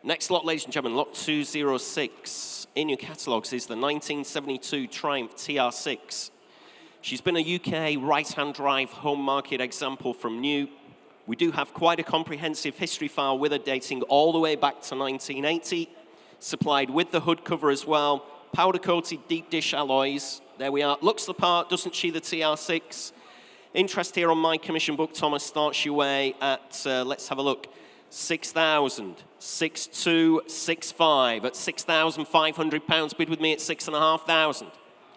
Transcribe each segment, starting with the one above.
Next lot, ladies and gentlemen, lot 206 in your catalogues is the 1972 Triumph TR6. She's been a UK right-hand drive home market example from new. We do have quite a comprehensive history file with her dating all the way back to 1980, supplied with the hood cover as well, powder-coated deep dish alloys. There we are. Looks the part, doesn't she, the TR6? Interest here on my commission book, Thomas, starts your way at, let's have a look, 6,000, 6,265 at £6,500. Bid with me at 6,500.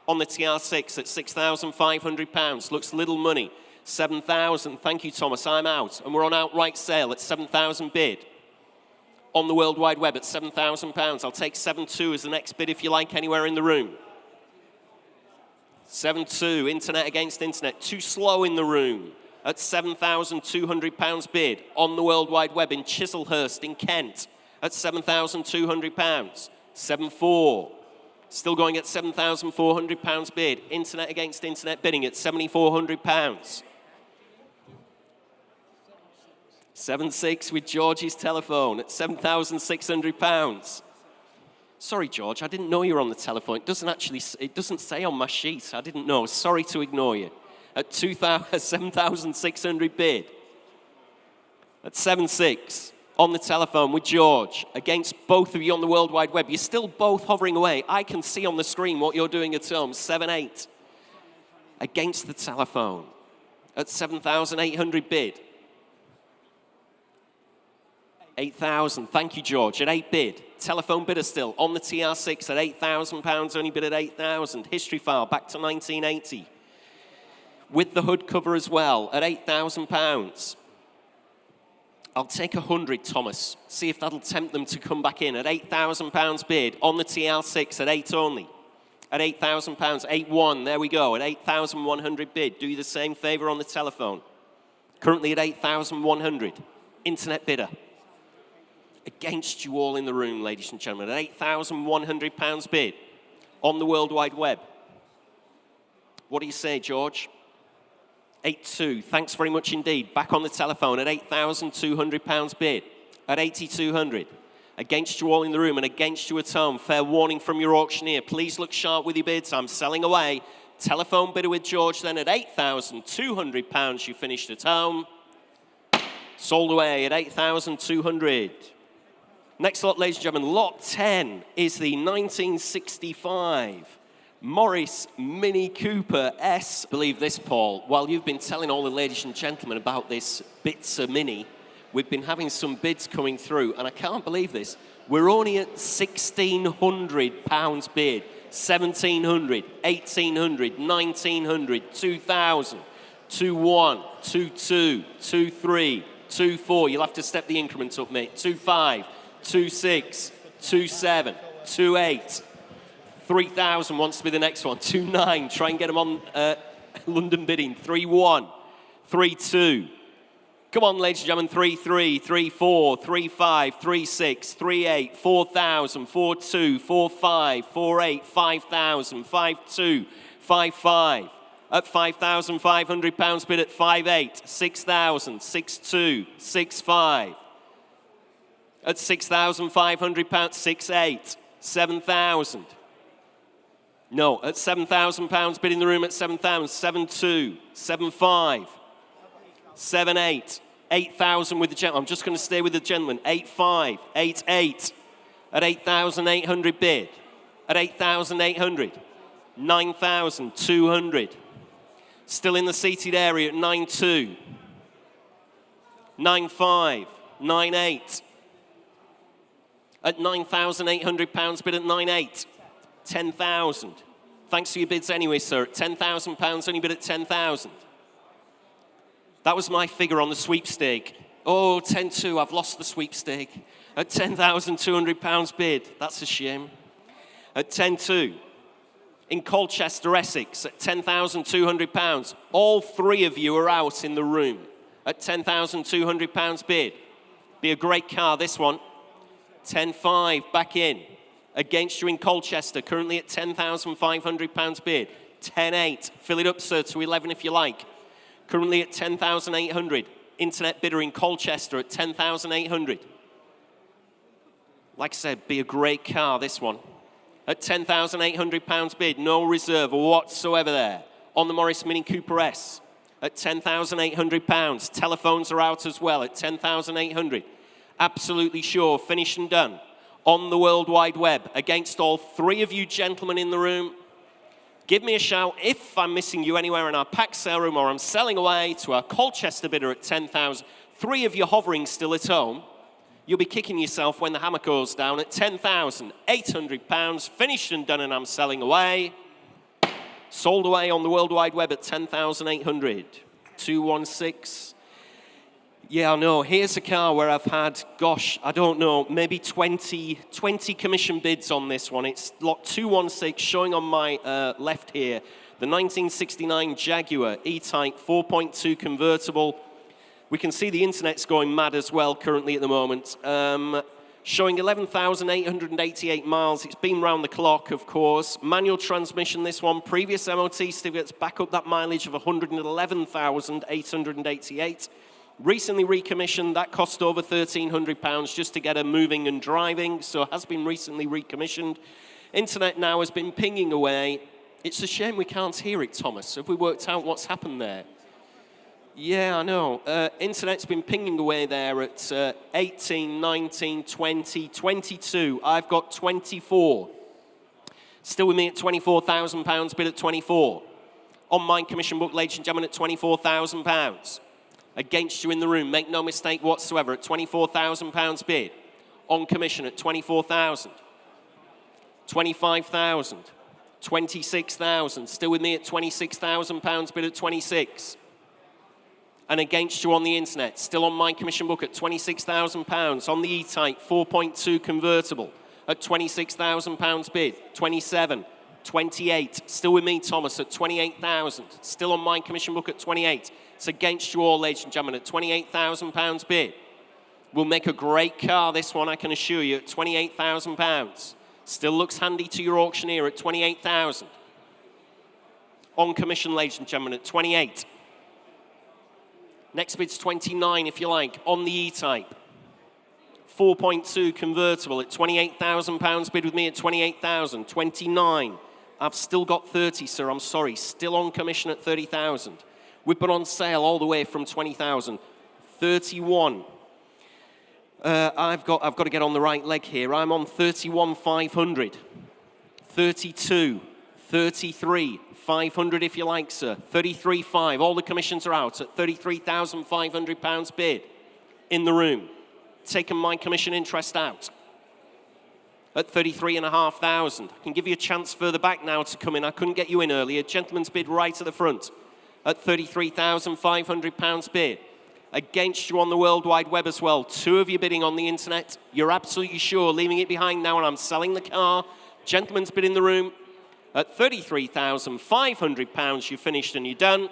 On the TR6 at £6,500. Looks little money. 7,000. Thank you, Thomas. I'm out. And we're on outright sale at 7,000 bid. On the World Wide Web at £7,000. I'll take 7,200 as the next bid if you like, anywhere in the room. 7,200. Internet against internet. Too slow in the room. At £7,200 bid on the World Wide Web in Chislehurst in Kent at £7,200. 7,400. Still going at £7,400 bid. Internet against internet bidding at £7,400. 7,600 with George's telephone at £7,600. Sorry, George, I didn't know you were on the telephone. It doesn't say on my sheet. I didn't know. Sorry to ignore you. At 7,600 bid. At 7,600 on the telephone with George against both of you on the World Wide Web. You're still both hovering away. I can see on the screen what you're doing at home. 7,800 against the telephone. At 7,800 bid. 8,000. Thank you, George. At 8 bid. Telephone bidder still on the TR6 at £8,000. Only bid at 8,000. History file back to 1980. With the hood cover as well at £8,000. I'll take 100, Thomas. See if that'll tempt them to come back in at £8,000 bid on the TR6 at 8 only. At £8,000, 8,100, there we go, at 8,100 bid. Do you the same favour on the telephone. Currently at 8,100. Internet bidder. Against you all in the room, ladies and gentlemen, at £8,100 bid on the World Wide Web. What do you say, George? 8,200. Thanks very much indeed. Back on the telephone at £8,200 bid. At 8,200. Against you all in the room and against you at home. Fair warning from your auctioneer. Please look sharp with your bids. I'm selling away. Telephone bidder with George then at £8,200. You finished at home. Sold away at 8,200. Next lot, ladies and gentlemen, lot 10 is the 1965 Morris Mini Cooper S. Believe this, Paul, while you've been telling all the ladies and gentlemen about this Bitzer Mini, we've been having some bids coming through, and I can't believe this. We're only at £1,600 bid, 1,700, 1,800, 1,900, 2,000, 2,100, 2,200, 2,300, 2,400. You'll have to step the increments up, mate. 2,500, 2,600, 2,700, 2,800. 3,000 wants to be the next one. 2,900. Try and get them on London bidding. 3,100. 3,200. Come on, ladies and gentlemen. 3,300. 3,400. 3,500. 3,600. 3,800. 4,000. 4,200. 4,500. 4,800. 5,000. 5,200. 5,500. At £5,500 bid at 5,800. 6,000. 6,200. 6,500. At £6,500. 6,800. 7,000. No, at £7,000 bid in the room at 7,000. 7,200. 7,500. 7,800. 8,000 with the gentleman. I'm just going to stay with the gentleman. 8,500. 8,800. At 8,800 bid. At 8,800. 9,200. Still in the seated area at 9,200. 9,500. 9,800. At £9,800 bid at 9,800. 10,000. Thanks for your bids anyway, sir. At £10,000, only bid at 10,000. That was my figure on the sweepstake. Oh, 10,200, I've lost the sweepstake. At £10,200 bid. That's a shame. At 10,200. In Colchester, Essex, at £10,200. All three of you are out in the room. At £10,200 bid. Be a great car, this one. 10,500 back in. Against you in Colchester, currently at £10,500 bid. 10,800. Fill it up, sir, to 11 if you like. Currently at 10,800. Internet bidder in Colchester at 10,800. Like I said, be a great car, this one. At £10,800 bid, no reserve whatsoever there. On the Morris Mini Cooper S, at £10,800. Telephones are out as well at £10,800. Absolutely sure, finished and done. On the World Wide Web, against all three of you gentlemen in the room. Give me a shout if I'm missing you anywhere in our packed sale room or I'm selling away to our Colchester bidder at 10,000. Three of you hovering still at home. You'll be kicking yourself when the hammer goes down at £10,800. Finished and done, and I'm selling away. Sold away on the World Wide Web at 10,800. 216. Yeah, I know. Here's a car where I've had, gosh, I don't know, maybe 20 commission bids on this one. It's lot 216, showing on my left here. The 1969 Jaguar E-Type 4.2 convertible. We can see the internet's going mad as well currently at the moment. Showing 11,888 miles. It's been round the clock, of course. Manual transmission, this one. Previous MOT certificates back up that mileage of 111,888. Recently recommissioned. That cost over £1,300 just to get her moving and driving, so has been recently recommissioned. Internet now has been pinging away. It's a shame we can't hear it, Thomas. Have we worked out what's happened there? Yeah, I know. Internet's been pinging away there at 18, 19, 20, 22. I've got 24. Still with me at £24,000, bid at 24. On my commission book, ladies and gentlemen, at £24,000. Against you in the room, make no mistake whatsoever, at £24,000 bid. On commission at 24,000. 25,000. 26,000. Still with me at £26,000, bid at 26. And against you on the internet, still on my commission book at £26,000 on the E-Type 4.2 convertible at £26,000 bid, 27, 28. Still with me, Thomas, at 28,000. Still on my commission book at 28. It's against you all, ladies and gentlemen, at £28,000 bid. We'll make a great car, this one, I can assure you, at £28,000. Still looks handy to your auctioneer at 28,000. On commission, ladies and gentlemen, at 28. Next bid's 29, if you like, on the E-Type. 4.2 convertible at £28,000 bid with me at 28,000. 29. I've still got 30, sir, I'm sorry. Still on commission at 30,000. We've been on sale all the way from 20,000. 31. I've got to get on the right leg here. I'm on 31,500. 32. 33. 500 if you like, sir. 33.5. All the commissions are out at £33,500 bid in the room. Taking my commission interest out at 33,500. I can give you a chance further back now to come in. I couldn't get you in earlier. Gentleman's bid right at the front at £33,500 bid. Against you on the World Wide Web as well. Two of you bidding on the internet. You're absolutely sure, leaving it behind now, and I'm selling the car. Gentleman's bid in the room at £33,500. You finished and you're done.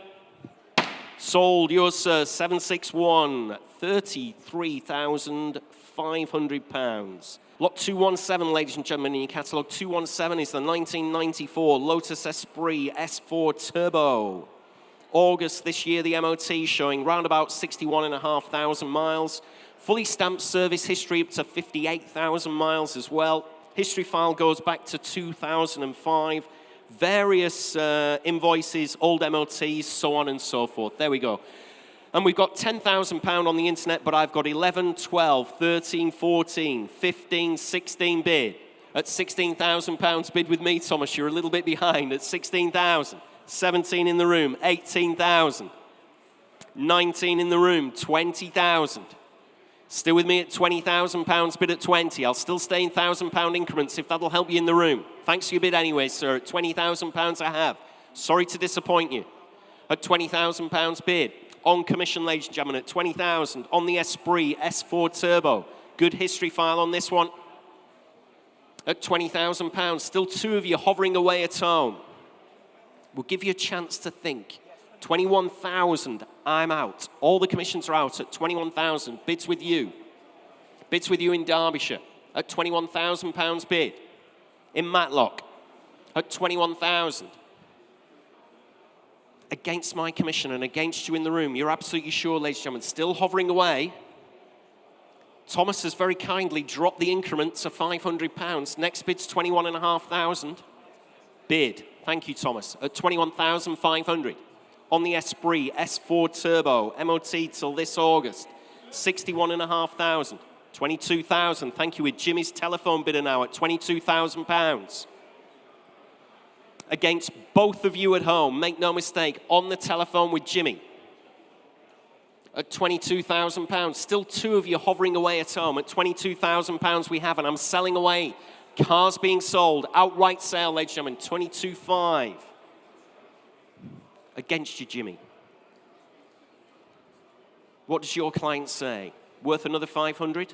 Sold, yours, sir, 761, £33,500. Lot 217, ladies and gentlemen, in your catalogue. 217 is the 1994 Lotus Esprit S4 Turbo. August this year, the MOT showing round about 61,500 miles. Fully stamped service history up to 58,000 miles as well. History file goes back to 2005. Various invoices, old MOTs, so on and so forth. There we go. And we've got £10,000 on the internet, but I've got 11, 12, 13, 14, 15, 16 bid. At £16,000 bid with me, Thomas, you're a little bit behind at 16,000. 17 in the room, 18,000. 19 in the room, 20,000. Still with me at £20,000 bid at 20. I'll still stay in £1,000 increments if that'll help you in the room. Thanks for your bid anyway, sir. At £20,000 I have. Sorry to disappoint you. At £20,000 bid. On commission, ladies and gentlemen, at 20,000. On the Esprit S4 Turbo. Good history file on this one. At £20,000. Still two of you hovering away at home. We'll give you a chance to think. 21,000, I'm out. All the commissions are out at 21,000. Bids with you. Bids with you in Derbyshire at £21,000 bid. In Matlock at 21,000. Against my commission and against you in the room. You're absolutely sure, ladies and gentlemen. Still hovering away. Thomas has very kindly dropped the increment to £500. Next bid's 21,500. Bid. Thank you, Thomas. At 21,500. On the Esprit S4 Turbo, MOT till this August, 61,500. 22,000. Thank you. With Jimmy's telephone bidder now at £22,000. Against both of you at home, make no mistake, on the telephone with Jimmy at £22,000. Still two of you hovering away at home. At £22,000 we have, and I'm selling away. Cars being sold, outright sale, ladies and gentlemen, 22,500. Against you, Jimmy. What does your client say? Worth another 500?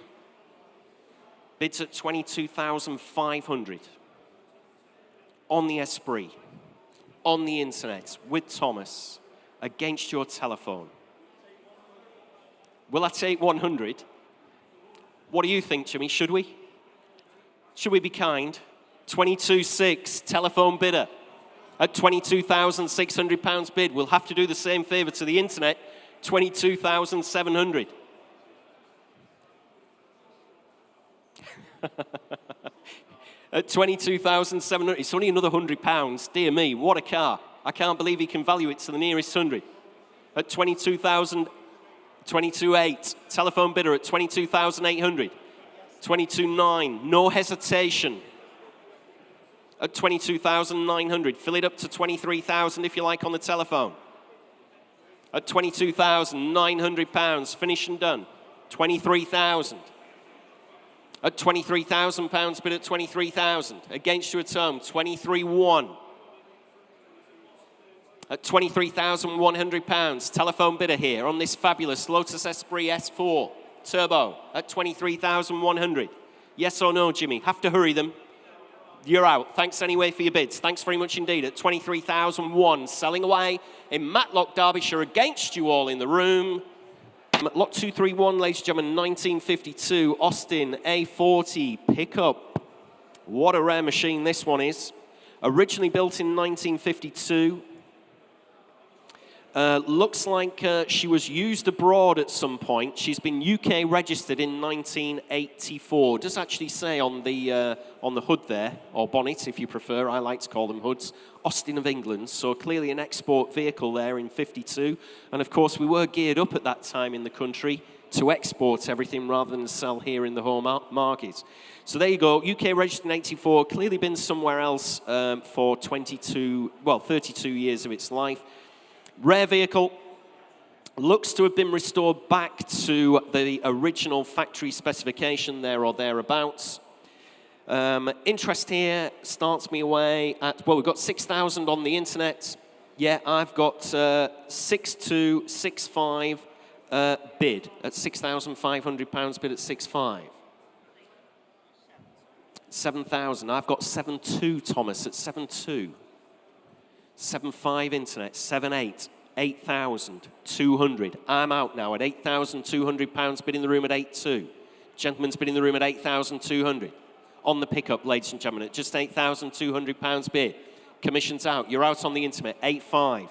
Bids at 22,500. On the Esprit, on the internet, with Thomas, against your telephone. Will I take 100? What do you think, Jimmy? Should we? Should we be kind? 22,600, telephone bidder. At £22,600 bid. We'll have to do the same favour to the internet. 22,700. At 22,700, it's only another £100. Dear me, what a car. I can't believe he can value it to the nearest 100. At 22,000, 22,800. Telephone bidder at 22,800. 22,900, no hesitation. At 22,900, fill it up to 23,000 if you like on the telephone. At £22,900, finish and done. 23,000. At £23,000 bid at 23,000. Against you at home, 23,100. At £23,100, telephone bidder here on this fabulous Lotus Esprit S4 Turbo at 23,100. Yes or no, Jimmy? Have to hurry them. You're out. Thanks anyway for your bids. Thanks very much indeed. At 23,001, selling away in Matlock, Derbyshire, against you all in the room. Lot 231, ladies and gentlemen, 1952 Austin A40 Pickup. What a rare machine this one is. Originally built in 1952. Looks like she was used abroad at some point. She's been UK registered in 1984. It does actually say on the hood there, or bonnet if you prefer. I like to call them hoods. Austin of England, so clearly an export vehicle there in 52. And of course we were geared up at that time in the country to export everything rather than sell here in the home market. So there you go, UK registered in 84, clearly been somewhere else for 32 years of its life. Rare vehicle, looks to have been restored back to the original factory specification there or thereabouts. Interest here starts me away at, well, we've got 6,000 on the internet. Yeah, I've got 6,265 bid at £6,500 bid at 6,500. 7,000, I've got 7,200, Thomas, at 7,200. 7,500 internet, 7,800, 8,200. I'm out now at £8,200 bid in the room at 8,200. Gentleman's bid in the room at 8,200. On the pickup, ladies and gentlemen, at just £8,200 bid. Commission's out. You're out on the internet, 8,500,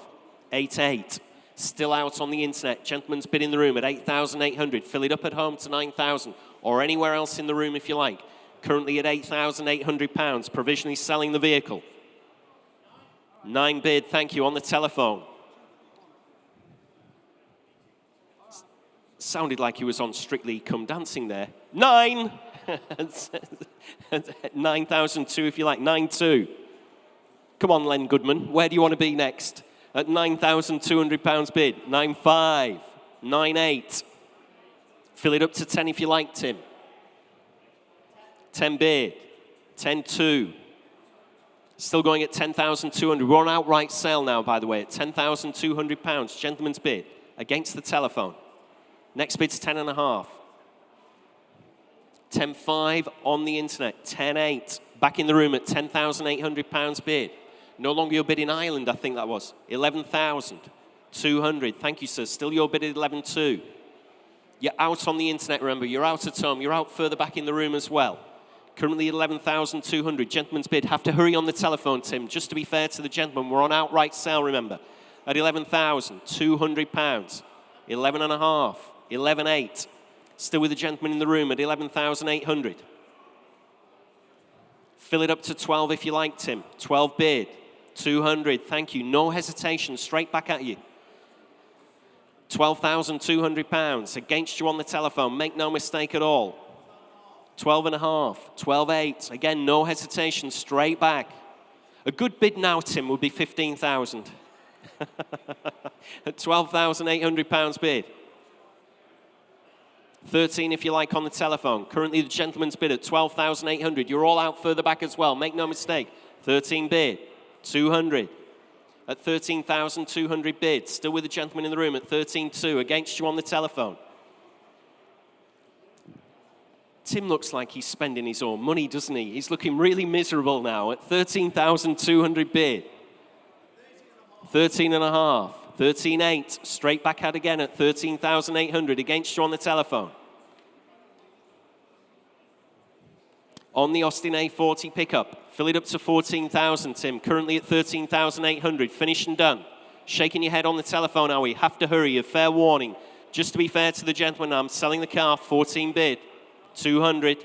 8,800. Still out on the internet. Gentleman's bid in the room at 8,800. Fill it up at home to 9,000 or anywhere else in the room if you like. Currently at £8,800, provisionally selling the vehicle. 9 bid, thank you, on the telephone. Sounded like he was on Strictly Come Dancing there. 9! 9,002 if you like, 9,200. Come on, Len Goodman, where do you want to be next? At £9,200 bid, 9,500, 9,800. Fill it up to 10 if you like, Tim. 10 bid, 10,200. Still going at 10,200. We're on outright sale now, by the way, at £10,200. Gentleman's bid against the telephone. Next bid's 10,500. 10,500 on the internet. 10,800. Back in the room at £10,800 bid. No longer your bid in Ireland, I think that was. 11,200. Thank you, sir. Still your bid at 11,200. You're out on the internet, remember. You're out at home. You're out further back in the room as well. Currently 11,200. Gentleman's bid. Have to hurry on the telephone, Tim. Just to be fair to the gentleman, we're on outright sale, remember. At £11,200. 11,500. 11,800. Still with the gentleman in the room at 11,800. Fill it up to 12 if you like, Tim. 12 bid. 200, thank you. No hesitation, straight back at you. £12,200 against you on the telephone. Make no mistake at all. 12 and a half, 12.8. Again, no hesitation, straight back. A good bid now, Tim, would be 15,000. At £12,800 bid. 13 if you like on the telephone. Currently the gentleman's bid at 12,800. You're all out further back as well. Make no mistake. 13 bid. 200. At 13,200 bid. Still with the gentleman in the room at 13.2. Against you on the telephone. Tim looks like he's spending his own money, doesn't he? He's looking really miserable now at 13,200 bid. 13 and a half. 13.8, straight back out again at 13,800 against you on the telephone. On the Austin A40 Pickup, fill it up to 14,000, Tim. Currently at 13,800, finished and done. Shaking your head on the telephone, are we? Have to hurry, a fair warning. Just to be fair to the gentleman, I'm selling the car, 14 bid, 200.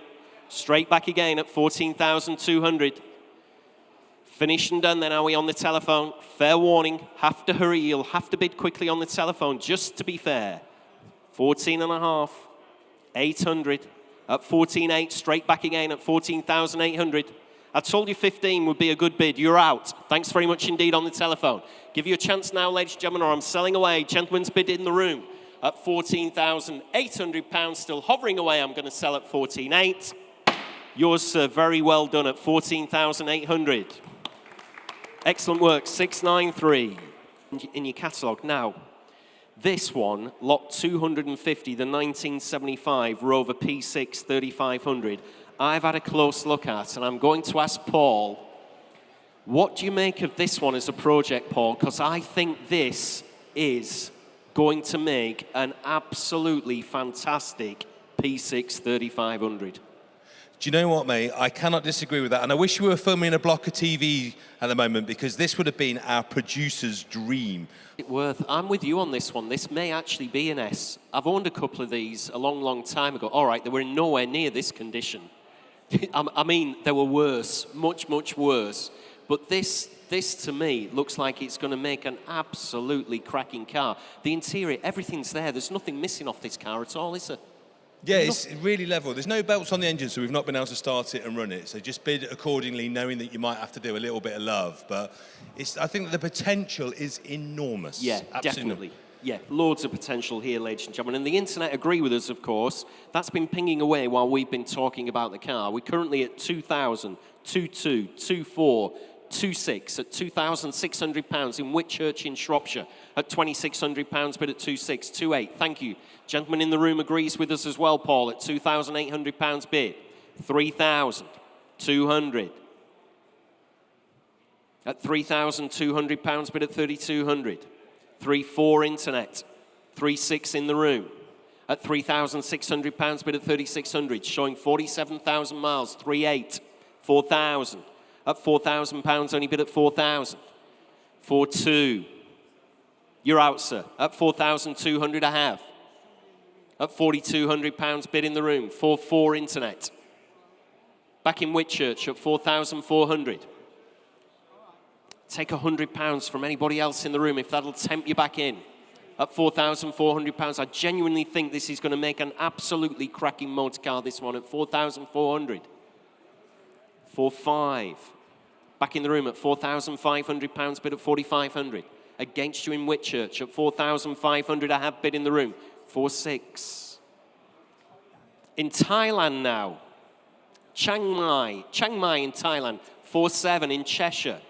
Straight back again at 14,200. Finished and done then, are we on the telephone? Fair warning, have to hurry, you'll have to bid quickly on the telephone, just to be fair. 14 and a half, 800, at 14.8, straight back again at 14,800. I told you 15 would be a good bid, you're out. Thanks very much indeed on the telephone. Give you a chance now, ladies and gentlemen, or I'm selling away. Gentleman's bid in the room at £14,800, still hovering away, I'm gonna sell at 14.8. Yours, sir, very well done at 14,800. Excellent work, 693 in your catalogue. Now, this one, lot 250, the 1975 Rover P6 3500, I've had a close look at, and I'm going to ask Paul, what do you make of this one as a project, Paul? Because I think this is going to make an absolutely fantastic P6 3500. Do you know what, mate? I cannot disagree with that. And I wish we were filming a block of TV at the moment, because this would have been our producer's dream. I'm with you on this one. This may actually be an S. I've owned a couple of these a long, long time ago. All right, they were nowhere near this condition. I mean, they were worse, much, much worse. But this to me looks like it's going to make an absolutely cracking car. The interior, everything's there. There's nothing missing off this car at all, is there? Yeah, it's really level. There's no belts on the engine, so we've not been able to start it and run it. So just bid accordingly, knowing that you might have to do a little bit of love. But I think that the potential is enormous. Yeah, definitely. Yeah, loads of potential here, ladies and gentlemen. And the internet agree with us, of course. That's been pinging away while we've been talking about the car. We're currently at 2,000, 22, 24, 26 at £2,600 in Whitchurch in Shropshire at £2,600 bid at 26, 28. Thank you. Gentleman in the room agrees with us as well, Paul, at £2,800 bid. 3,200. At £3,200 bid at 3,200. 3,400 internet. 3,600 in the room. At £3,600 bid at 3,600, showing 47,000 miles. 3,800. 4,000. At £4,000, only bid at 4,000. 4,200. You're out, sir. At 4,200 I have. At £4,200 bid in the room. 4,400 internet. Back in Whitchurch at 4,400. Take £100 from anybody else in the room if that'll tempt you back in. At £4,400, I genuinely think this is going to make an absolutely cracking motor car, this one, at 4,400. 4,500. Back in the room at £4,500 bid at 4,500. Against you in Whitchurch at 4,500 I have bid in the room. 4,600. In Thailand now. Chiang Mai in Thailand. 4,700 in Cheshire.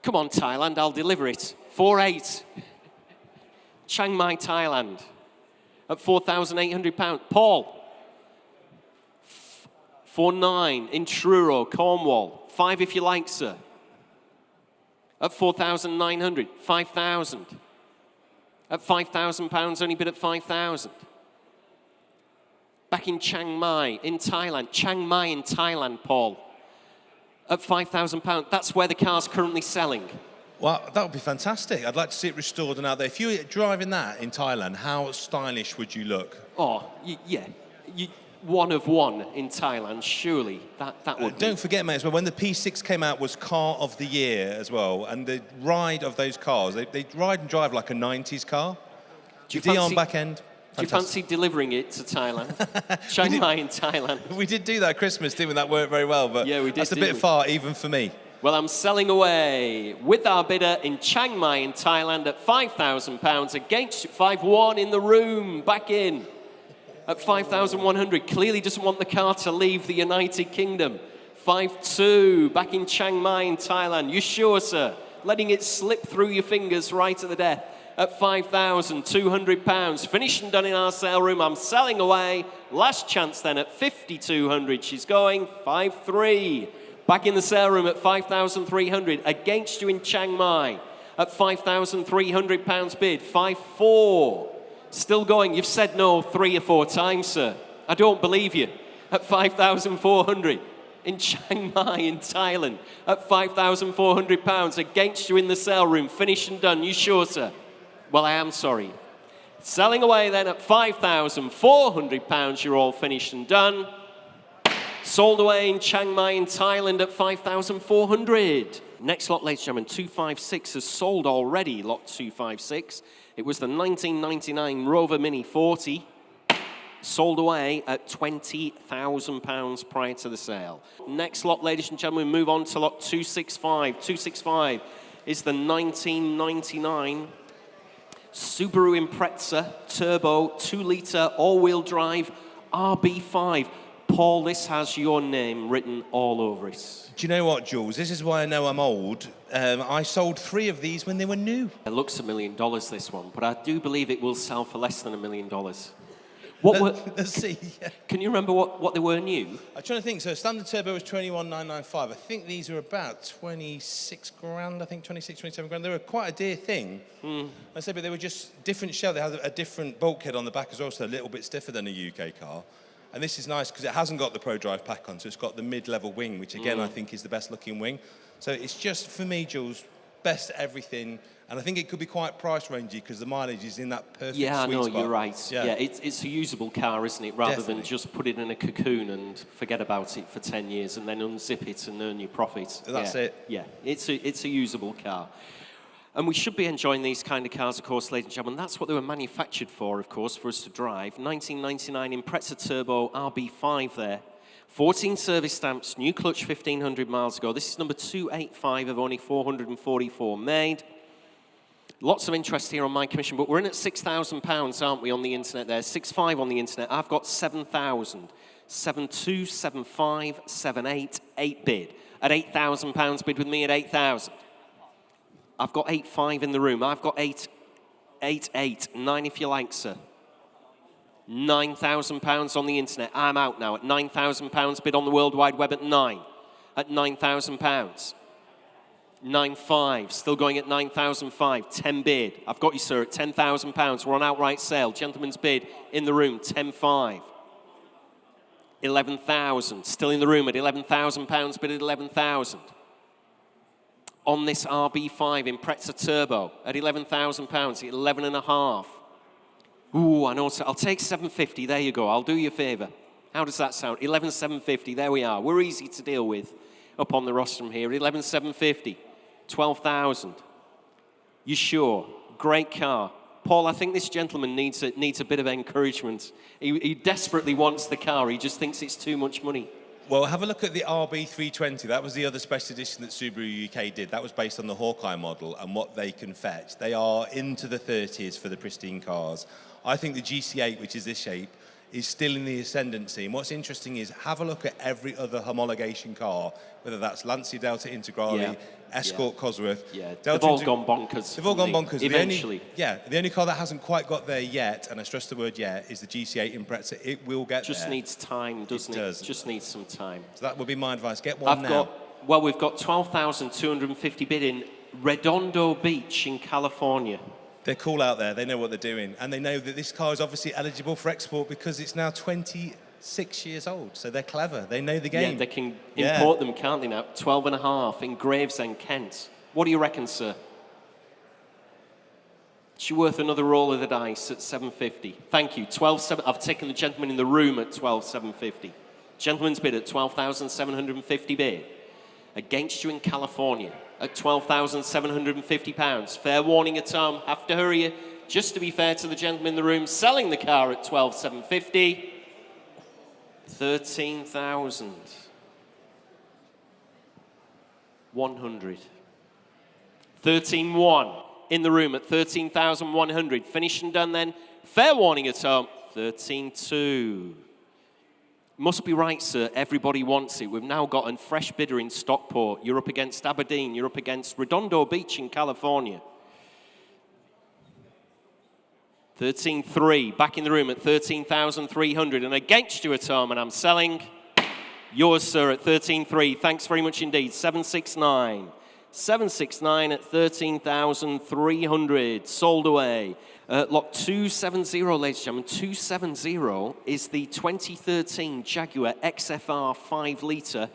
Come on, Thailand, I'll deliver it. 4,800. Chiang Mai, Thailand. At £4,800. Paul. 4,900 in Truro, Cornwall. 5 if you like, sir. At 4,900. 5,000. At £5,000, only bid at 5,000. Back in Chiang Mai in Thailand. Chiang Mai in Thailand, Paul. At £5,000. That's where the car's currently selling. Well, that would be fantastic. I'd like to see it restored and out there. If you were driving that in Thailand, how stylish would you look? Oh, yeah. One of one in Thailand, surely. That would Don't forget, mate, as well, when the P6 came out was Car of the Year as well, and the ride of those cars, they ride and drive like a 90s car. Do you Dion fancy, back end. Do you fancy delivering it to Thailand? Chiang Mai in Thailand. We did do that at Christmas, didn't we? That worked very well, but yeah, we did, that's a bit far even for me. Well, I'm selling away with our bidder in Chiang Mai in Thailand at £5,000 against 5-1 in the room, back in at 5,100. Clearly doesn't want the car to leave the United Kingdom. 5-2 back in Chiang Mai in Thailand. You sure, sir? Letting it slip through your fingers right at the death at £5,200. Finished and done in our sale room. I'm selling away. Last chance then at 5,200. She's going 5-3. Back in the sale room at 5,300. Against you in Chiang Mai at £5,300 bid. 5-4. Still going. You've said no 3 or 4 times, sir. I don't believe you. At 5,400. In Chiang Mai in Thailand at £5,400. Against you in the sale room. Finished and done. You sure, sir? Well, I am sorry. Selling away then at £5,400. You're all finished and done. Sold away in Chiang Mai in Thailand at 5,400. Next lot, ladies and gentlemen, 256 has sold already, lot 256. It was the 1999 Rover Mini 40. Sold away at £20,000 prior to the sale. Next lot, ladies and gentlemen, move on to lot 265. 265 is the 1999 Subaru Impreza Turbo 2-litre all-wheel drive RB5. Paul, this has your name written all over it. Do you know what, Jules? This is why I know I'm old. I sold 3 of these when they were new. It looks $1 million, this one, but I do believe it will sell for less than $1 million. What were? Let's see. Yeah. Can you remember what they were new? I'm trying to think. So standard turbo was 21,995. I think these are about 26 grand. I think 26, 27 grand. They were quite a dear thing. I say, but they were just different shell. They had a different bulkhead on the back as well, so a little bit stiffer than a UK car. And this is nice because it hasn't got the ProDrive pack on, so it's got the mid-level wing, which again I think is the best looking wing. So it's just, for me, Jules, best everything. And I think it could be quite price rangey because the mileage is in that perfect sweet spot. You're right. Yeah, it's a usable car, isn't it? Rather than just put it in a cocoon and forget about it for 10 years and then unzip it and earn your profit. That's it. Yeah, it's a usable car. And we should be enjoying these kind of cars, of course, ladies and gentlemen. That's what they were manufactured for, of course, for us to drive. 1999 Impreza Turbo RB5 there. 14 service stamps, new clutch 1,500 miles ago. This is number 285 of only 444 made. Lots of interest here on my commission, but we're in at £6,000, aren't we, on the internet there? 6.5 on the internet. I've got 7,000. 7.2, 7.5, 7.8, 8 bid. At £8,000 bid with me at 8,000. I've got 8.5 in the room. I've got 8.8, 9 if you like, sir. £9,000 on the internet. I'm out now at £9,000 bid on the World Wide Web at 9. At £9,000. 9.5, still going at 9,005, 10 bid. I've got you, sir, at £10,000. We're on outright sale. Gentleman's bid in the room, 10.5. 11,000, still in the room at £11,000, bid at 11,000. On this RB5 Impreza Turbo at £11,000, 11.5. Ooh, I know, I'll take 750, there you go, I'll do you a favour. How does that sound? 11,750, there we are. We're easy to deal with up on the rostrum here. 11,750, 12,000. You sure? Great car. Paul, I think this gentleman needs a bit of encouragement. He desperately wants the car, he just thinks it's too much money. Well, have a look at the RB320. That was the other special edition that Subaru UK did. That was based on the Hawkeye model and what they can fetch. They are into the 30s for the pristine cars. I think the GC8, which is this shape, is still in the ascendancy. And what's interesting is have a look at every other homologation car, whether that's Lancia Delta Integrale, Escort Cosworth. Yeah, they've all gone bonkers. They've all gone bonkers. Eventually. The only car that hasn't quite got there yet, and I stress the word yet, is the GC8 Impreza. It will get there. Just needs time, doesn't it? Just needs some time. So that would be my advice. Get one now. We've got 12,250 bid in Redondo Beach in California. They're cool out there. They know what they're doing. And they know that this car is obviously eligible for export because it's now 26 years old. So they're clever. They know the game. Yeah, they can import them, can't they now? 12.5 in Gravesend, Kent. What do you reckon, sir? It's worth another roll of the dice at 750. Thank you. 12,750. I've taken the gentleman in the room at 12,750. Gentleman's bid at 12,750 bid. Against you in California at £12,750. Fair warning at home. Have to hurry you. Just to be fair to the gentleman in the room, selling the car at 12,750. 13,100. 13,100 in the room at 13,100. Finished and done then. Fair warning at home. 13,200. Must be right, sir. Everybody wants it. We've now got a fresh bidder in Stockport. You're up against Aberdeen. You're up against Redondo Beach in California. 13,300. Back in the room at 13,300. And against you at home, and I'm selling yours, sir, at 13,300. Thanks very much indeed. 769. 769 at 13,300. Sold away. Lot 270, ladies and gentlemen. 270 is the 2013 Jaguar XFR 5 litre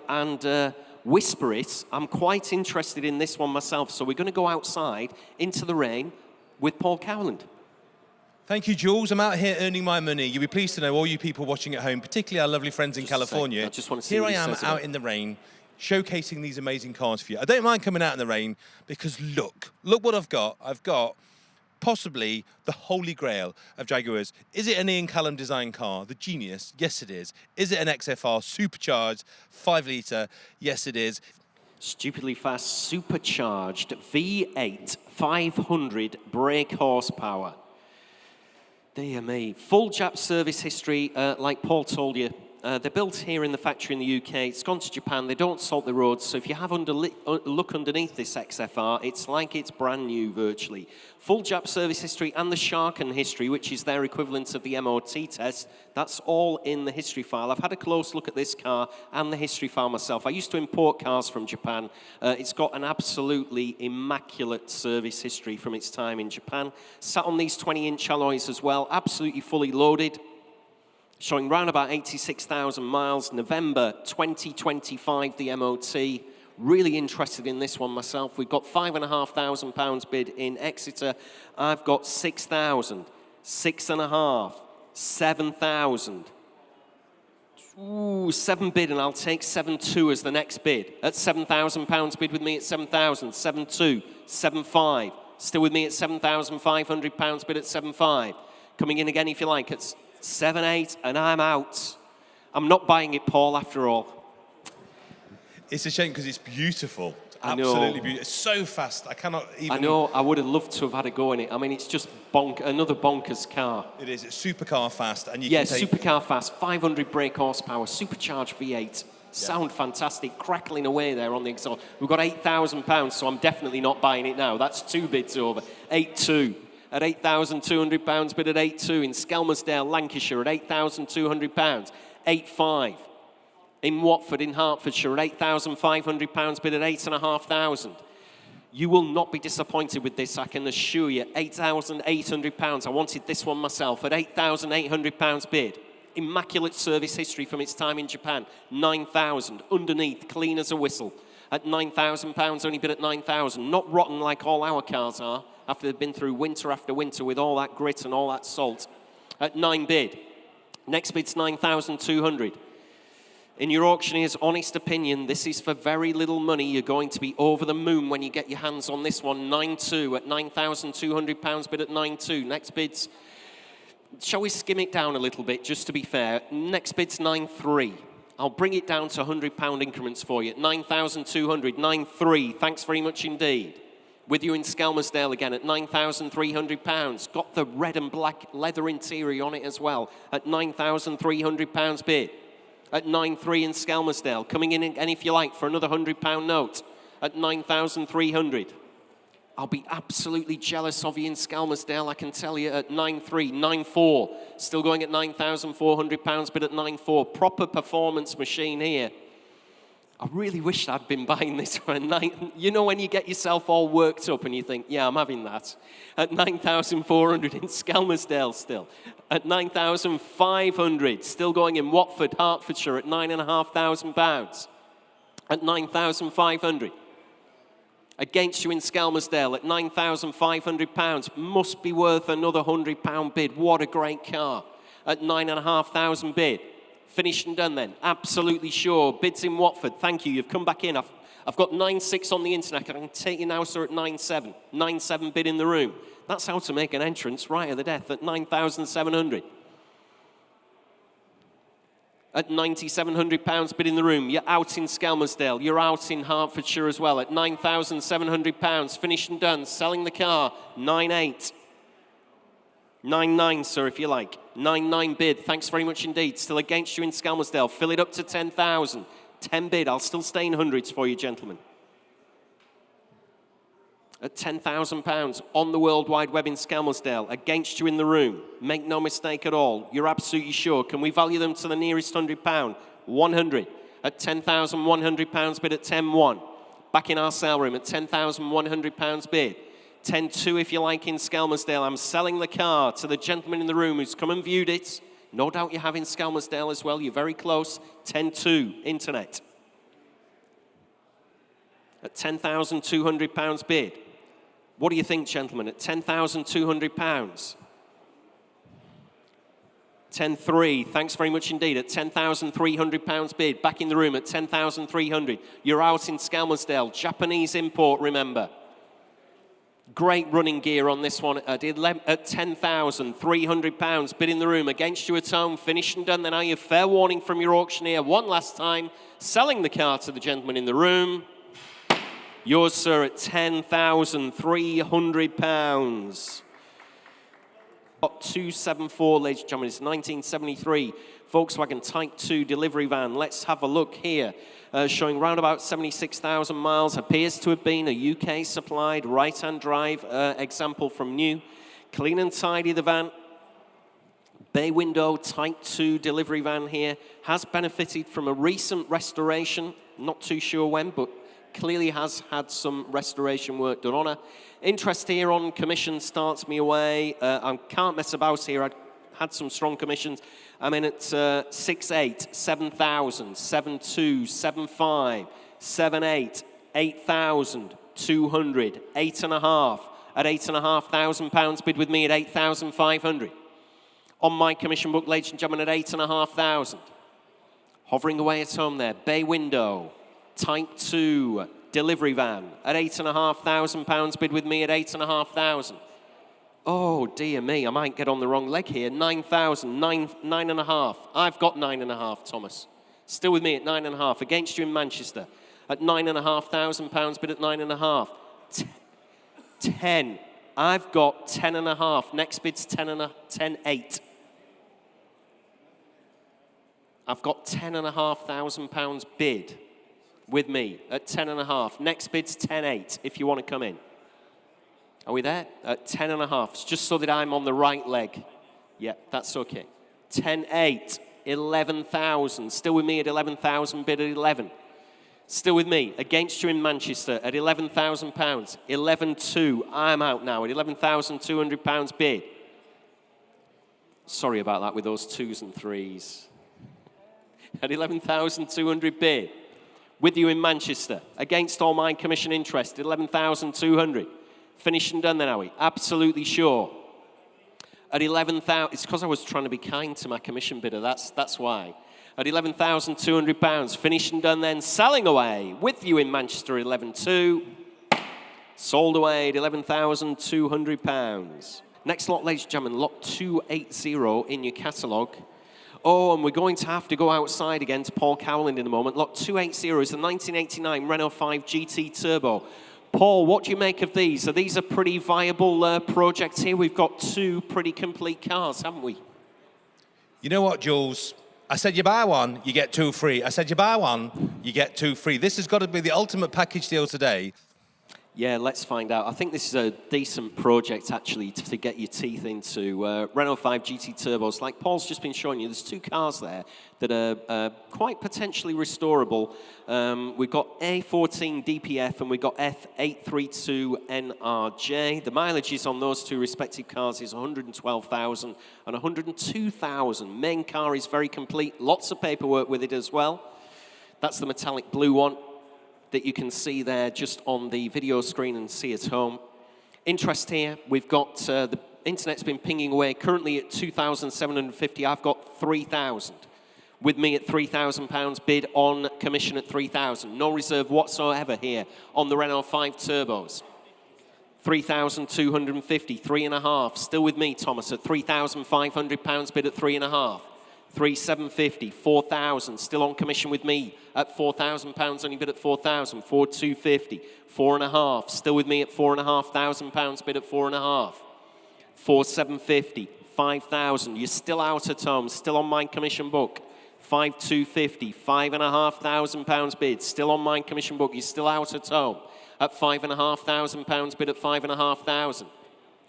and Whisper It. I'm quite interested in this one myself, so we're going to go outside into the rain with Paul Cowland. Thank you, Jules. I'm out here earning my money. You'll be pleased to know, all you people watching at home, particularly our lovely friends in California. I just want to see here what I he am says out in the rain, showcasing these amazing cars for you. I don't mind coming out in the rain because look what I've got. I've got possibly the holy grail of Jaguars. Is it an Ian Callum design car? The Genius? Yes, it is. Is it an XFR supercharged 5 litre? Yes, it is. Stupidly fast supercharged V8 500 brake horsepower. Dear me. Full Jap service history, like Paul told you. They're built here in the factory in the UK. It's gone to Japan. They don't salt the roads. So if you have look underneath this XFR, it's like it's brand new virtually. Full Jap service history and the Sharken history, which is their equivalent of the MOT test. That's all in the history file. I've had a close look at this car and the history file myself. I used to import cars from Japan. It's got an absolutely immaculate service history from its time in Japan. Sat on these 20-inch alloys as well, absolutely fully loaded. Showing round about 86,000 miles, November 2025, the MOT. Really interested in this one myself. We've got £5,500 bid in Exeter. I've got 6,000, 6,500, 7,000. Ooh, 7 bid, and I'll take 7,200 as the next bid. At £7,000 bid with me at 7,000, 7,200, 7,500. Still with me at £7,500 bid at 7,500. Coming in again if you like at 7,800, and I'm out. I'm not buying it, Paul, after all. It's a shame because it's beautiful. It's I absolutely know. beautiful. It's so fast. I cannot even... I know. I would have loved to have had a go in it. I mean, it's just another bonkers car. It is. It's supercar fast. And you yeah, can take... supercar fast, 500 brake horsepower, supercharged V8. Sound fantastic, crackling away there on the exhaust. We've got £8,000, so I'm definitely not buying it now. That's 2 bids over. 8,200. At £8,200 bid at 8,200 in Skelmersdale, Lancashire at £8,200, 8,500 in Watford, in Hertfordshire at £8,500 bid at 8,500. You will not be disappointed with this, I can assure you. £8,800. I wanted this one myself at £8,800 bid. Immaculate service history from its time in Japan. 9,000 underneath, clean as a whistle. At £9,000, only bid at 9,000. Not rotten like all our cars are, after they've been through winter after winter with all that grit and all that salt. At 9 bid. Next bid's 9,200. In your auctioneer's honest opinion, this is for very little money. You're going to be over the moon when you get your hands on this one. 9,200 at £9,200 bid at 9,200. Next bid's, shall we skim it down a little bit just to be fair? Next bid's 9,300. I'll bring it down to £100 increments for you. 9,200, 9,300. Thanks very much indeed. With you in Skelmersdale again at £9,300. Got the red and black leather interior on it as well at £9,300 bid. At 9,300 in Skelmersdale. Coming in again if you like for another £100 note at 9,300. I'll be absolutely jealous of you in Skelmersdale, I can tell you, at 9,300, 9,400. Still going at £9,400 bid at 9,400. Proper performance machine here. I really wish I'd been buying this for a night. You know when you get yourself all worked up and you think, yeah, I'm having that. At 9,400 in Skelmersdale still. At 9,500, still going in Watford, Hertfordshire at £9,500. At 9,500. Against you in Skelmersdale at £9,500. Must be worth another £100 bid. What a great car. At £9,500 bid. Finished and done then. Absolutely sure. Bids in Watford. Thank you. You've come back in. I've got 9.6 on the internet. I can take you now, sir, at 9.7. 9.7 bid in the room. That's how to make an entrance right at the death at 9,700. At £9,700 bid in the room. You're out in Skelmersdale. You're out in Hertfordshire as well at £9,700. Finished and done. Selling the car. 9.8. 9.9, sir, if you like. 9.9 bid. Thanks very much indeed. Still against you in Skelmersdale. Fill it up to 10,000. 10 bid. I'll still stay in hundreds for you, gentlemen. At £10,000 on the World Wide Web in Skelmersdale, against you in the room. Make no mistake at all. You're absolutely sure. Can we value them to the nearest £100? 100 at £10,100 bid at 10.1. Back in our sale room at £10,100 bid. 10.2 if you like in Skelmersdale. I'm selling the car to the gentleman in the room who's come and viewed it. No doubt you have in Skelmersdale as well. You're very close. 10.2 internet. At £10,200 bid. What do you think, gentlemen, at £10,200? 10.3, thanks very much indeed, at £10,300 bid. Back in the room at 10,300. You're out in Skelmersdale. Japanese import, remember. Great running gear on this one at £10,300. Bid in the room, against you at home, finished and done. Then are you? Fair warning from your auctioneer. One last time, selling the car to the gentleman in the room. Yours, sir, at £10,300. 274, ladies and gentlemen. It's 1973 Volkswagen Type 2 delivery van. Let's have a look here. Showing round about 76,000 miles. Appears to have been a UK supplied right-hand drive example from new. Clean and tidy the van. Bay window Type 2 delivery van here. Has benefited from a recent restoration. Not too sure when, but clearly has had some restoration work done on her. Interest here on commission starts me away. I can't mess about here. I'd had some strong commissions. I'm in at 6.8, 7,000, 7.2, 7.5, 7.8, 8,200, 8.5. At £8,500 bid with me at 8,500. On my commission book, ladies and gentlemen, at 8,500. Hovering away at home there. Bay window. Type 2 delivery van at £8,500 bid with me at 8,500. Oh dear me, I might get on the wrong leg here. 9,000, 9.5. I've got 9.5, Thomas. Still with me at 9.5. Against you in Manchester at £9,500 bid at 9.5. 10. I've got 10.5. Next bid's 10.8. I've got £10,500 bid with me at 10.5. Next bid's 10.8 if you want to come in. Are we there? At 10.5. It's just so that I'm on the right leg. Yeah, that's okay. 10.8, 11,000. Still with me at 11,000 bid at 11. Still with me, against you in Manchester at £11,000. 11.2, I'm out now at £11,200 bid. Sorry about that with those 2s and 3s. At 11,200 bid. With you in Manchester, against all my commission interest, 11,200. Finished and done then, are we? Absolutely sure. At 11,000, it's because I was trying to be kind to my commission bidder, that's why. At £11,200, finished and done then, selling away. With you in Manchester, 11.2. Sold away at £11,200. Next lot, ladies and gentlemen, lot 280 in your catalogue. Oh, and we're going to have to go outside again to Paul Cowland in a moment. Lot 280 is the 1989 Renault 5 GT Turbo. Paul, what do you make of these? So these are pretty viable projects here. We've got two pretty complete cars, haven't we? You know what, Jules? I said you buy one, you get two free. I said you buy one, you get two free. This has got to be the ultimate package deal today. Yeah, let's find out. I think this is a decent project, actually, to get your teeth into. Renault 5 GT Turbos, like Paul's just been showing you, there's two cars there that are quite potentially restorable. We've got A14 DPF and we've got F832 NRJ. The mileages on those two respective cars is 112,000 and 102,000. Main car is very complete, lots of paperwork with it as well. That's the metallic blue one. that you can see there just on the video screen and see at home. Interest here, we've got the internet's been pinging away, currently at 2,750. I've got 3,000. With me at £3,000 bid on commission at 3,000. No reserve whatsoever here on the Renault 5 Turbos. 3,250, 3.5. Still with me, Thomas, at £3,500 bid at 3.5. 3,750, 4,000. Still on commission with me at £4,000, only bid at 4,000. 4,250, 4.5. Still with me at £4,500 bid at 4.5. 4,750, 5,000. You're still out at home, still on my commission book. 5,250, £5,500 bid, still on my commission book. You're still out at home at £5,500 bid at 5,500.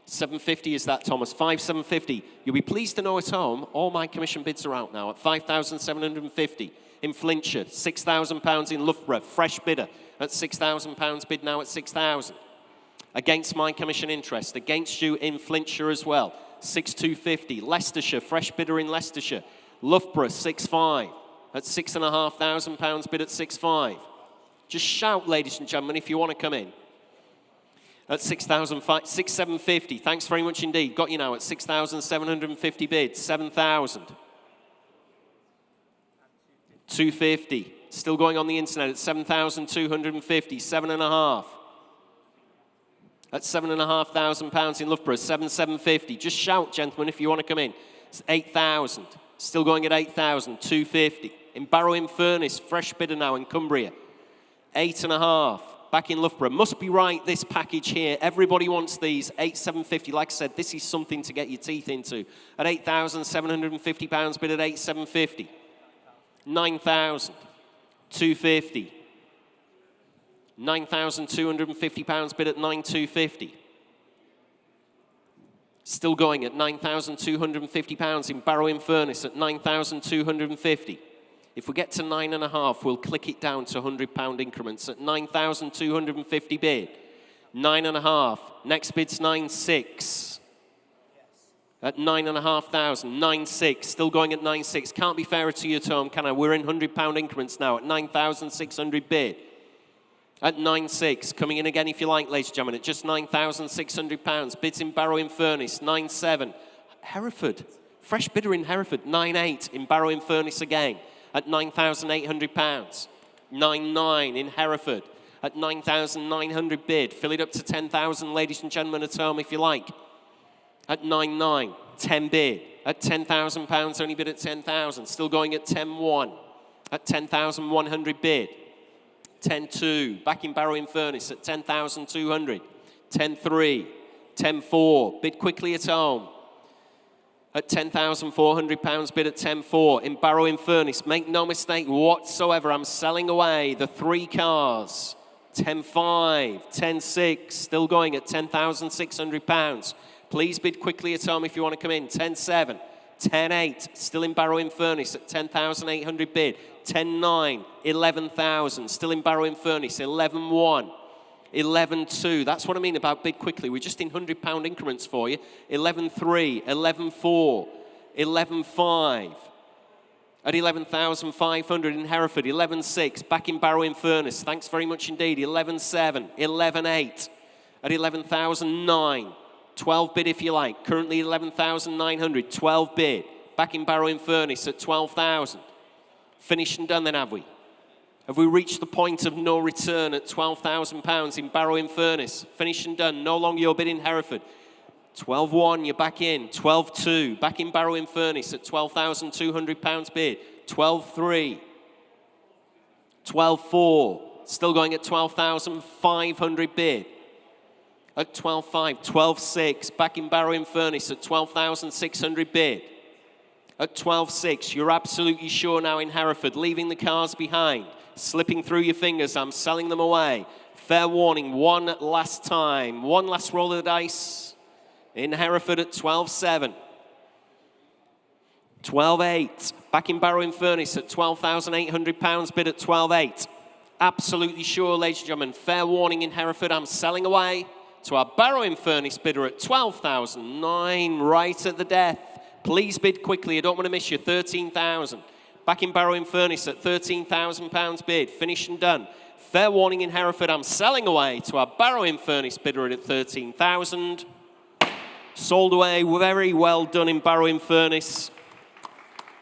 750 is that, Thomas. 5,750. You'll be pleased to know at home, all my commission bids are out now at 5,750 in Flintshire, £6,000 in Loughborough, fresh bidder at £6,000 bid now at 6,000. Against my commission interest, against you in Flintshire as well, 6,250. Leicestershire, fresh bidder in Leicestershire. Loughborough, 6,500 at £6,500 bid at 6,500. Just shout, ladies and gentlemen, if you want to come in. At 6,750. Thanks very much indeed. Got you now at 6,750 bid. 7,000. 250. Still going on the internet at 7,250. 7.5. At £7,500 in Loughborough. 7,750. Just shout, gentlemen, if you want to come in. It's 8,000. Still going at 8,000. 250. In Barrow-in-Furness, fresh bidder now in Cumbria. 8.5. Back in Loughborough. Must be right, this package here. Everybody wants these. 8,750. Like I said, this is something to get your teeth into. At £8,750 bid at 8,750. 9,000. 250. £9,250 bid at 9,250. Still going at £9,250 in Barrow-in-Furness at 9,250. If we get to 9.5, we'll click it down to £100 increments at 9,250 bid. 9.5. Next bid's 9.6. At 9,500. 9.6. Still going at 9.6. Can't be fairer to you, Tom, can I? We're in £100 increments now at 9,600 bid. At 9.6. Coming in again if you like, ladies and gentlemen, at just £9,600. Bids in Barrow-in-Furness. 9.7. Hereford. Fresh bidder in Hereford. 9.8 in Barrow-in-Furness again. At £9,800. 9.9 in Hereford at 9,900 bid. Fill it up to 10,000, ladies and gentlemen at home if you like. At 9.9, 10 bid. At £10,000, only bid at 10,000. Still going at 10.1. At 10,100 bid. 10.2, back in Barrow-in-Furness at 10,200. 10.3, 10.4, bid quickly at home. At £10,400 bid at 10.4 in Barrow-in-Furness. Make no mistake whatsoever, I'm selling away the 3 cars. 10.5, 10.6, still going at £10,600. Please bid quickly at home if you want to come in. 10.7, 10.8, still in Barrow-in-Furness at 10,800 bid. 10.9, 11,000, still in Barrow-in-Furness. 11.1. 11.2, that's what I mean about bid quickly. We're just in £100 increments for you. 11.3, 11.4, 11.5. At 11,500 in Hereford. 11.6, back in Barrow-in-Furness. Thanks very much indeed. 11.7, 11.8. At 11,009. 12 bid if you like. Currently 11,900. 12 bid. Back in Barrow-in-Furness at 12,000. Finished and done then, have we? Have we reached the point of no return at £12,000 in Barrow-in-Furness? Finished and done. No longer your bid in Hereford. 12.1, you're back in. 12.2, back in Barrow-in-Furness at £12,200 bid. 12.3. 12.4, still going at 12,500 bid. At 12.5. 12.6, back in Barrow-in-Furness at 12,600 bid. At 12.6, you're absolutely sure now in Hereford, leaving the cars behind. Slipping through your fingers, I'm selling them away. Fair warning, one last time. One last roll of the dice in Hereford at 12.7. 12.8, back in Barrow-in-Furness at £12,800 bid at 12.8. Absolutely sure, ladies and gentlemen, fair warning in Hereford, I'm selling away to our Barrow-in-Furness bidder at 12,009, right at the death. Please bid quickly, I don't want to miss you, 13,000. Back in Barrow-in-Furness at £13,000 bid, finished and done. Fair warning in Hereford, I'm selling away to our Barrow Furnace bidder at 13,000. Sold away, very well done in Barrow Furnace.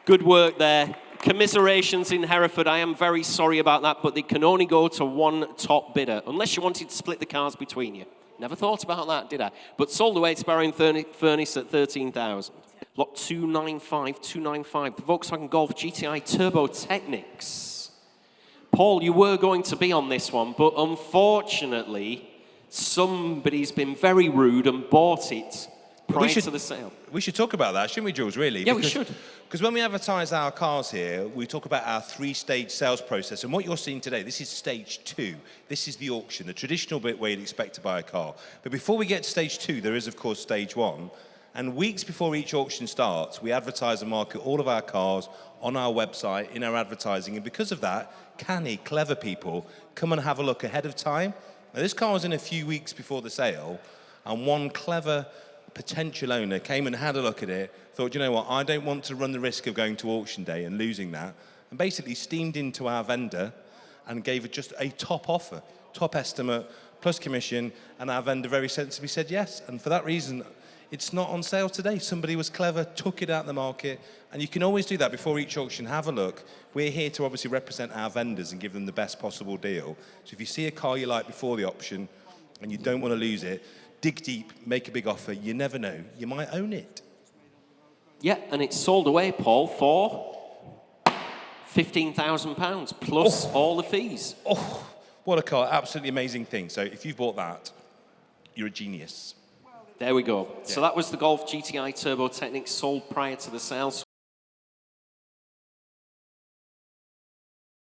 Good work there. Commiserations in Hereford. I am very sorry about that, but they can only go to one top bidder, unless you wanted to split the cars between you. Never thought about that, did I? But sold away to Barrow Furnace at 13,000. Lot 295, the Volkswagen Golf GTI Turbo Technics. Paul, you were going to be on this one, but unfortunately, somebody's been very rude and bought it prior to the sale. We should talk about that, shouldn't we, Jules, really? Yeah, we should. Because when we advertise our cars here, we talk about our three-stage sales process. And what you're seeing today, this is stage 2. This is the auction, the traditional bit where you'd expect to buy a car. But before we get to stage 2, there is, of course, stage 1. And weeks before each auction starts, we advertise and market all of our cars on our website, in our advertising. And because of that, canny, clever people come and have a look ahead of time. Now, this car was in a few weeks before the sale, and one clever potential owner came and had a look at it, thought, you know what, I don't want to run the risk of going to auction day and losing that, and basically steamed into our vendor and gave it just a top offer, top estimate, plus commission, and our vendor very sensibly said yes. And for that reason, it's not on sale today. Somebody was clever, took it out of the market, and you can always do that before each auction. Have a look. We're here to obviously represent our vendors and give them the best possible deal. So if you see a car you like before the auction and you don't want to lose it, dig deep, make a big offer. You never know. You might own it. Yeah, and it's sold away, Paul, for £15,000 plus all the fees. Oh, what a car. Absolutely amazing thing. So if you've bought that, you're a genius. There we go. Yeah. So that was the Golf GTI Turbo Technics sold prior to the sale.